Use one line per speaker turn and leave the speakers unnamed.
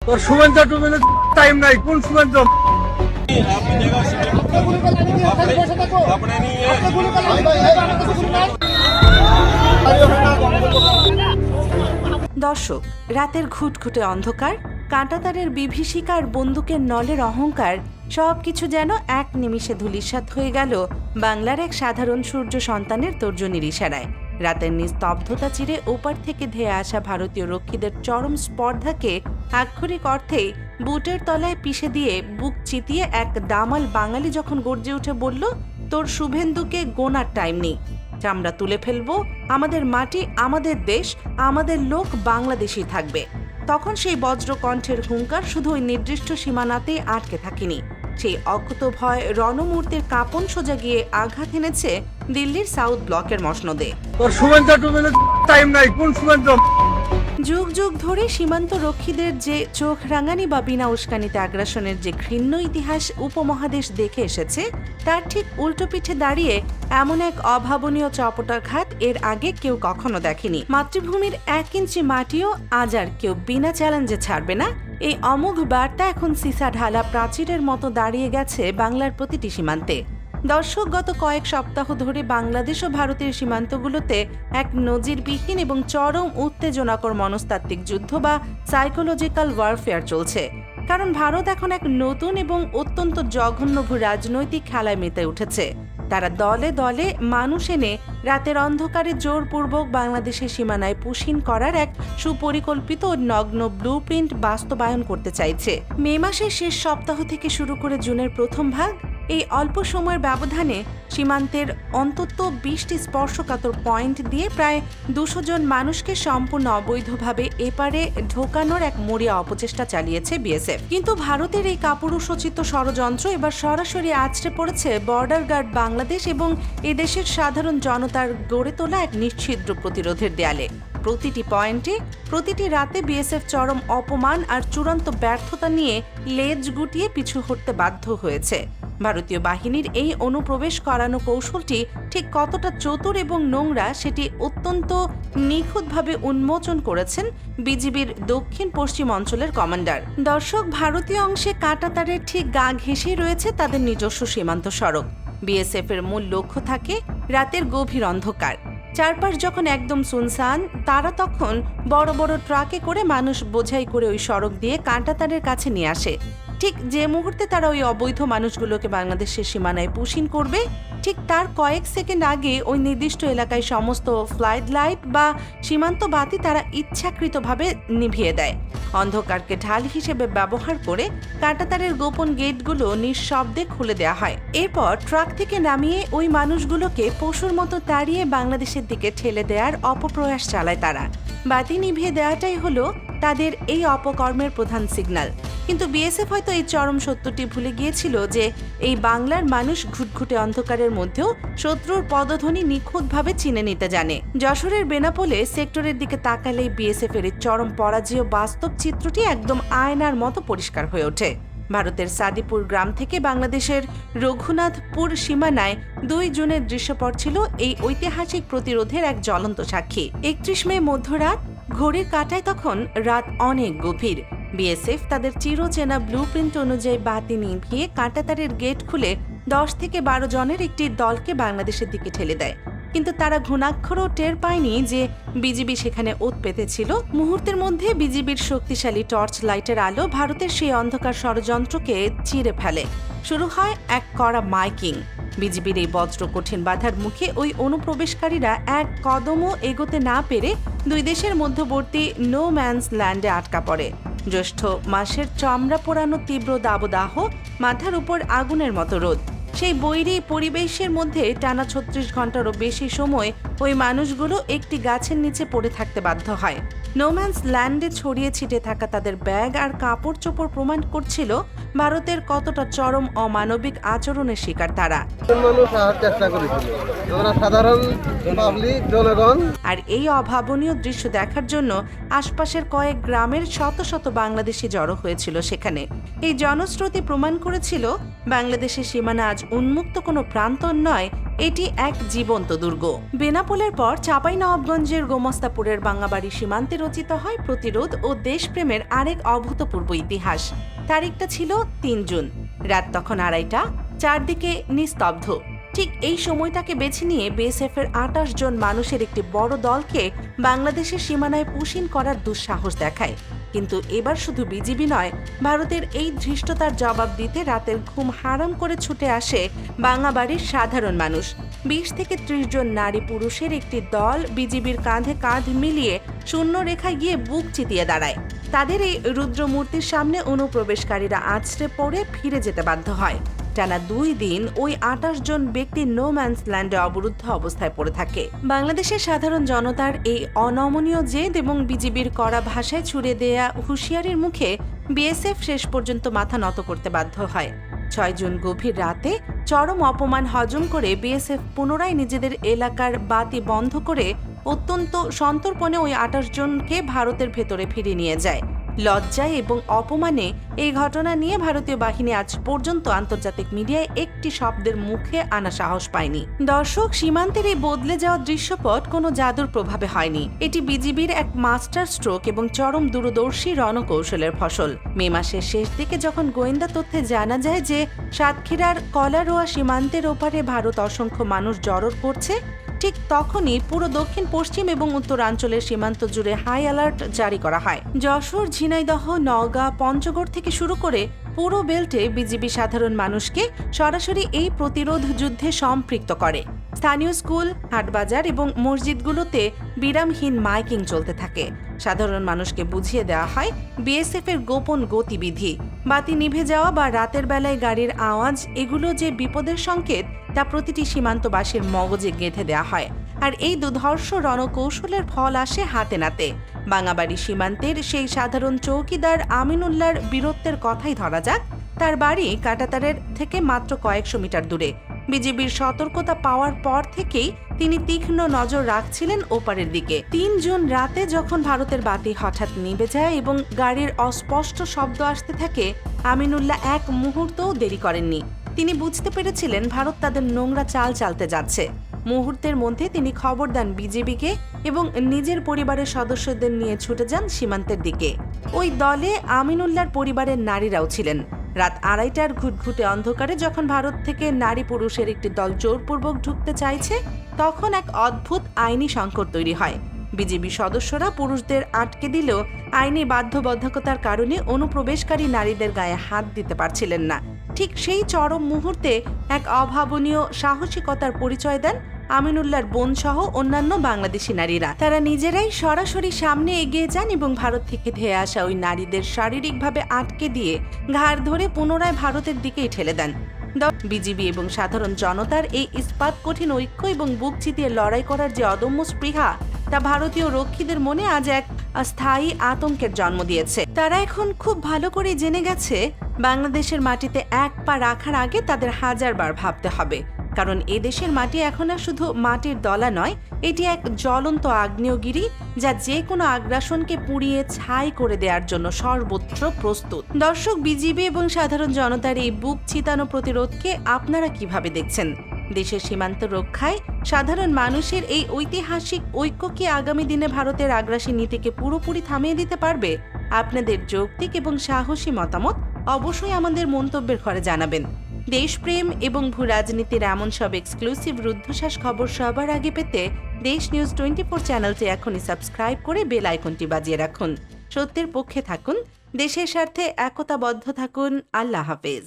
তোর সুমেন্দ্র টুমেন্দ্র টাইম নাই, কোন সুমেন্দ্র?
দর্শক, রাতের ঘুটঘুটে অন্ধকার, কাঁটাতারের বিভীষিকার, বন্দুকের নলের অহংকার সবকিছু যেন এক নিমিষে ধূলিসাৎ হয়ে গেল বাংলার এক সাধারণ সূর্য সন্তানের তর্জনীর ইশারায়। রাতের নিস্তব্ধতা চিরে ওপার থেকে ধেয়ে আসা ভারতীয় রক্ষীদের চরম স্পর্ধাকে আক্ষরিক অর্থেই বুটের তলায় পিষে দিয়ে বুক চিতিয়ে এক দামাল বাঙালি যখন গর্জে উঠে বলল, তোর শুভেন্দুকে গোনার টাইম নেই, চামড়া তুলে ফেলবো, আমাদের মাটি, আমাদের দেশ, আমাদের লোক বাংলাদেশী থাকবে। তখন সেই বজ্র কণ্ঠের হুঙ্কার শুধু ওই নির্দিষ্ট সীমানাতেই আটকে থাকেনি, সেই অকুত ভয় রণমূর্তির কাঁপন সোজা গিয়ে আঘাত এনেছে দিল্লির সাউথ ব্লকের মসনদে।
তোর সুমেন্দ্র টুমেন্দ্র টাইম নাই, কোন সুমেন্দ্র?
যুগ যুগ ধরে সীমান্ত রক্ষীদের যে চোখ রাঙানি বা বিনা উস্কানিতে আগ্রাসনের যে ঘৃণ্য ইতিহাস উপমহাদেশ দেখে এসেছে, তার ঠিক উল্টো পিঠে দাঁড়িয়ে এমন এক অভাবনীয় চপটাঘাত এর আগে কেউ কখনো দেখেনি। মাতৃভূমির 1 ইঞ্চি মাটিও আজ আর কেউ বিনা চ্যালেঞ্জে ছাড়বে না, এই অমোঘ বার্তা এখন সিসা ঢালা প্রাচীরের মতো দাঁড়িয়ে গেছে বাংলার প্রতিটি সীমান্তে। দর্শক, গত কয়েক সপ্তাহ ধরে বাংলাদেশ ও ভারতের সীমান্তগুলোতে এক নজিরবিহীন এবং চরম উত্তেজনাকর মনস্তাত্ত্বিক যুদ্ধ বা সাইকোলজিক্যাল ওয়ারফেয়ার চলছে। কারণ ভারত এখন এক নতুন এবং অত্যন্ত জঘন্য রাজনৈতিক খেলায় মেতে উঠেছে। তারা দলে দলে মানুষ এনে রাতের অন্ধকারে জোরপূর্বক বাংলাদেশের সীমানায় পুশিন করার এক সুপরিকল্পিত ও নগ্ন ব্লুপ্রিন্ট বাস্তবায়ন করতে চাইছে। মে মাসের শেষ সপ্তাহ থেকে শুরু করে জুনের প্রথম ভাগ, এই অল্প সময়ের ব্যবধানে সীমান্তের অন্তত 20টি স্পর্শকাতর পয়েন্ট দিয়ে প্রায় 200 জন মানুষকে সম্পূর্ণ অবৈধভাবে এপারে ঢোকানোর এক মরিয়া অপচেষ্টা চালিয়েছে বিএসএফ। কিন্তু ভারতের এই কাপুরুষোচিত ষড়যন্ত্র এবার সরাসরি আছড়ে পড়েছে বর্ডার গার্ড বাংলাদেশ এবং এদেশের সাধারণ জনতার গড়ে তোলা এক নিশ্ছিদ্র প্রতিরোধের দেয়ালে। প্রতিটি পয়েন্টে, প্রতিটি রাতে বিএসএফ চরম অপমান আর চূড়ান্ত ব্যর্থতা নিয়ে লেজ গুটিয়ে পিছু হটতে বাধ্য হয়েছে। ভারতীয় বাহিনীর এই অনুপ্রবেশ করানো কৌশলটি ঠিক কতটা চতুর এবং নোংরা সেটি অত্যন্ত নিখুঁতভাবে উন্মোচন করেছেন বিজিবির দক্ষিণ পশ্চিম অঞ্চলের কমান্ডার। দর্শক, ভারতীয় অংশে কাঁটাতারের ঠিক গা ঘেঁষে রয়েছে তাদের নিজস্ব সীমান্ত সড়ক। বিএসএফ এর মূল লক্ষ্য থাকে রাতের গভীর অন্ধকার। চারপাশ যখন একদম সুনসান, তারা তখন বড় বড় ট্রাকে করে মানুষ বোঝাই করে ওই সড়ক দিয়ে কাঁটাতারের কাছে নিয়ে আসে। ঠিক যে মুহূর্তে তারা ওই অবৈধ মানুষগুলোকে বাংলাদেশের সীমানায় পুশিন করবে, ঠিক তার কয়েক সেকেন্ড আগে ওই নির্দিষ্ট এলাকায় সমস্ত ফ্লাইট লাইট বা সীমান্ত বাতি তারা ইচ্ছাকৃতভাবে নিভিয়ে দেয়। অন্ধকারকে ঢাল হিসেবে ব্যবহার করে কাঁটাতারের গোপন গেটগুলো নিঃশব্দে খুলে দেওয়া হয়। এরপর ট্রাক থেকে নামিয়ে ওই মানুষগুলোকে পশুর মতো তাড়িয়ে বাংলাদেশের দিকে ঠেলে দেওয়ার অপপ্রয়াস চালায় তারা। বাতি নিভিয়ে দেওয়াটাই হলো তাদের এই অপকর্মের প্রধান সিগন্যাল। কিন্তু বিএসএফ হয়তো এই চরম সত্যটি ভুলে গিয়েছিল যে এই বাংলার মানুষ ঘুটঘুটে অন্ধকারের মধ্যেও শত্রুর পদধ্বনি নিখুঁতভাবে চিনে নিতে জানে। যশোরের বেনাপোলে সেক্টরের দিকে তাকালেই বিএসএফ এর চরম পরাজয় বাস্তব চিত্রটি একদম আয়নার মতো পরিষ্কার হয়ে ওঠে। ভারতের সাদিপুর গ্রাম থেকে বাংলাদেশের রঘুনাথপুর সীমানায় 2 জুনের দৃশ্যপট ছিল এই ঐতিহাসিক প্রতিরোধের এক জ্বলন্ত সাক্ষী। 31 মে মধ্যরাত, ঘড়ির কাঁটায় তখন রাত অনেক গভীর। বিএসএফ তাদের চিরচেনা ব্লুপ্রিন্ট অনুযায়ী বাতি নিভিয়ে কাঁটাতারের গেট খুলে 10 থেকে 12 জনের একটি দলকে বাংলাদেশের দিকে ঠেলে দেয়। কিন্তু তারা ঘুণাক্ষরও টের পায়নি যে বিজিবি সেখানে ওত পেতেছিল। মুহূর্তের মধ্যে বিজিবির শক্তিশালী টর্চ লাইটের আলো ভারতের সেই অন্ধকার ষড়যন্ত্রকে চিরে ফেলে। শুরু হয় এক কড়া মাইকিং। বিজিবির এই বজ্র কঠিন বাধার মুখে ওই অনুপ্রবেশকারীরা এক কদমও এগোতে না পেরে 2 দেশের মধ্যবর্তী নো ম্যানস ল্যান্ডে আটকা পড়ে। জ্যৈষ্ঠ মাসের চামড়া পোড়ানো তীব্র দাবদাহ, মাথার উপর আগুনের মতো রোদ, সেই বৈরী পরিবেশের মধ্যে টানা 36 ঘন্টারও বেশি সময় ওই মানুষগুলো একটি গাছের নিচে পড়ে থাকতে বাধ্য হয়। নোম্যান্স ল্যান্ডে ছড়িয়ে ছিটে থাকা তাদের ব্যাগ আর কাপড় চোপড় প্রমাণ করছিল ভারতের কতটা চরম অমানবিক আচরণের শিকার তারা। আর এই অভাবনীয় দৃশ্য দেখার জন্য আশপাশের কয়েক গ্রামের শত শত বাংলাদেশি জড়ো হয়েছিল সেখানে। এই জনস্রোতই প্রমাণ করেছিল বাংলাদেশের সীমানা আজ উন্মুক্ত কোনো প্রান্তর নয়, এটি এক জীবন্ত দুর্গ। বেনাপোলের পর চাঁপাইনবাবগঞ্জের গোমস্তাপুরের বাঙ্গাবাড়ি সীমান্তে রচিত হয় প্রতিরোধ ও দেশপ্রেমের আরেক অভূতপূর্ব ইতিহাস। তারিখটা ছিল ৩ জুন। রাত তখন ২:৩০, চারদিকে নিস্তব্ধ। ঠিক এই সময়টাকে বেছে নিয়ে বিএসএফের ২৮ জন মানুষের একটি বড় দলকে বাংলাদেশের সীমানায় পুশিন করার দুঃসাহস দেখায়। কিন্তু এবার শুধু বিজিবি নয়, ভারতের এই ধৃষ্টতার জবাব দিতে রাতের ঘুম হারাম করে ছুটে আসে বাঙ্গাবাড়ির সাধারণ মানুষ। ২০ থেকে ৩০ জন নারী পুরুষের একটি দল বিজিবির কাঁধে কাঁধ মিলিয়ে শূন্য রেখায় গিয়ে বুক চিতিয়ে দাঁড়ায়। তাদের এই রুদ্রমূর্তির সামনে অনুপ্রবেশকারীরা আছড়ে পড়ে ফিরে যেতে বাধ্য হয়। টানা ২ দিন ওই ২৮ জন ব্যক্তি নো ম্যানস ল্যান্ডে অবরুদ্ধ অবস্থায় পড়ে থাকে। বাংলাদেশের সাধারণ জনতার এই অনমনীয় জেদ এবং বিজিবির কড়া ভাষায় ছুড়ে দেয়া হুঁশিয়ারির মুখে বিএসএফ শেষ পর্যন্ত মাথা নত করতে বাধ্য হয়। ৬ জুন গভীর রাতে চরম অপমান হজম করে বিএসএফ পুনরায় নিজেদের এলাকার বাতি বন্ধ করে অত্যন্ত সন্তর্পণে ওই ২৮ জনকে ভারতের ভেতরে ফিরিয়ে নিয়ে যায়। লজ্জায় এবং অপমানে এই ঘটনা নিয়ে ভারতীয় বাহিনী আজ পর্যন্ত আন্তর্জাতিক মিডিয়ায় একটি শব্দের মুখে আনা সাহস পায়নি। দর্শক, সীমান্তের এই বদলে যাওয়া দৃশ্যপট কোনো জাদুর প্রভাবে হয়নি। এটি বিজিবির এক মাস্টার স্ট্রোক এবং চরম দূরদর্শী রণকৌশলের ফসল। মে মাসের শেষ দিকে যখন গোয়েন্দা তথ্যে জানা যায় যে সাতক্ষীরার কলারোয়া সীমান্তের ওপারে ভারত অসংখ্য মানুষ জড়ো করছে, ঠিক তখনই পুরো দক্ষিণ পশ্চিম এবং উত্তরাঞ্চলের সীমান্ত জুড়ে হাই অ্যালার্ট জারি করা হয়। যশোর, ঝিনাইদহ, নওগাঁ, পঞ্চগড় থেকে শুরু করে পুরো বেল্টে বিজিবি সাধারণ মানুষকে সরাসরি এই প্রতিরোধ যুদ্ধে সম্পৃক্ত করে। স্থানীয় স্কুল, হাটবাজার এবং মসজিদগুলোতে বিরামহীন মাইকিং চলতে থাকে। সাধারণ মানুষকে বুঝিয়ে দেওয়া হয় বিএসএফ এর গোপন গতিবিধি। বাতি নিভে যাওয়া বা রাতের বেলায় গাড়ির আওয়াজ, এগুলো যে বিপদের সংকেত তা প্রতিটি সীমান্তবাসীর মগজে গেঁথে দেওয়া হয়। আর এই দুর্ধর্ষ রণকৌশলের ফল আসে হাতে নাতে। বাঙ্গাবাড়ি সীমান্তের সেই সাধারণ চৌকিদার আমিনুল্লাহর বীরত্বের কথাই ধরা যাক। তার বাড়ি কাঁটাতারের থেকে মাত্র কয়েকশো মিটার দূরে। বিজিবির সতর্কতা পাওয়ার পর থেকেই তিনি তীক্ষ্ণ নজর রাখছিলেন ওপারের দিকে। ৩ জুন রাতে যখন ভারতের বাতি হঠাৎ নিভে যায় এবং গাড়ির অস্পষ্ট শব্দ আসতে থাকে, আমিনুল্লাহ এক মুহূর্তও দেরি করেননি। তিনি বুঝতে পেরেছিলেন ভারত তাদের নোংরা চাল চালতে যাচ্ছে। মুহূর্তের মধ্যে তিনি খবর দেন বিজিবিকে এবং নিজের পরিবারের সদস্যদের নিয়ে ছুটে যান সীমান্তের দিকে। ওই দলে আমিনুল্লাহর পরিবারের নারীরাও ছিলেন। রাত ২:৩০টার ঘুটঘুটে অন্ধকারে যখন ভারত থেকে নারী পুরুষের একটি দল জোরপূর্বক ঢুকতে চাইছে, তখন এক অদ্ভুত আইনি সংকট তৈরি হয়। বিজিবি সদস্যরা পুরুষদের আটকে দিলেও আইনি বাধ্যবাধকতার কারণে অনুপ্রবেশকারী নারীদের গায়ে হাত দিতে পারছিলেন না। ঠিক সেই চরম মুহূর্তে এক অভাবনীয় সাহসিকতার পরিচয় দেন আমিনুল্লাহর বোন সহ অন্যান্য বাংলাদেশি নারীরা। তারা নিজেরাই সরাসরি সামনে এগিয়ে যান এবং ভারত থেকে ধেয়ে আসা ওই নারীদের শারীরিকভাবে আটকে দিয়ে ঘাড় ধরে পুনরায় ভারতের দিকেই ঠেলে দেন। বিজিবি এবং সাধারণ জনতার এই ইস্পাত কঠিন ঐক্য এবং বুক চিতিয়ে লড়াই করার যে অদম্য স্পৃহা, তা ভারতীয় রক্ষীদের মনে আজ এক স্থায়ী আতঙ্কের জন্ম দিয়েছে। তারা এখন খুব ভালো করে জেনে গেছে বাংলাদেশের মাটিতে এক পা রাখার আগে তাদের হাজারবার ভাবতে হবে। কারণ এদেশের মাটি এখন আর শুধু মাটির দলা নয়, এটি এক জ্বলন্ত আগ্নেয়গিরি যা যে কোনো আগ্রাসনকে পুড়িয়ে ছাই করে দেওয়ার জন্য সর্বত্র প্রস্তুত। দর্শক, বিজিবি এবং সাধারণ জনতার এই বুক চিতানো প্রতিরোধকে আপনারা কিভাবে দেখছেন? দেশের সীমান্ত রক্ষায় সাধারণ মানুষের এই ঐতিহাসিক ঐক্য কি আগামী দিনে ভারতের আগ্রাসী নীতিকে পুরোপুরি থামিয়ে দিতে পারবে? আপনাদের যৌক্তিক এবং সাহসী মতামত অবশ্যই আমাদের মন্তব্যের ঘরে জানাবেন। দেশপ্রেম এবং ভূ রাজনীতির এমন সব এক্সক্লুসিভ রুদ্ধশ্বাস খবর সবার আগে পেতে দেশ নিউজ 24 চ্যানেলটি এখনই সাবস্ক্রাইব করে বেল আইকনটি বাজিয়ে রাখুন। সত্যের পক্ষে থাকুন, দেশের স্বার্থে একতাবদ্ধ থাকুন। আল্লাহ হাফেজ।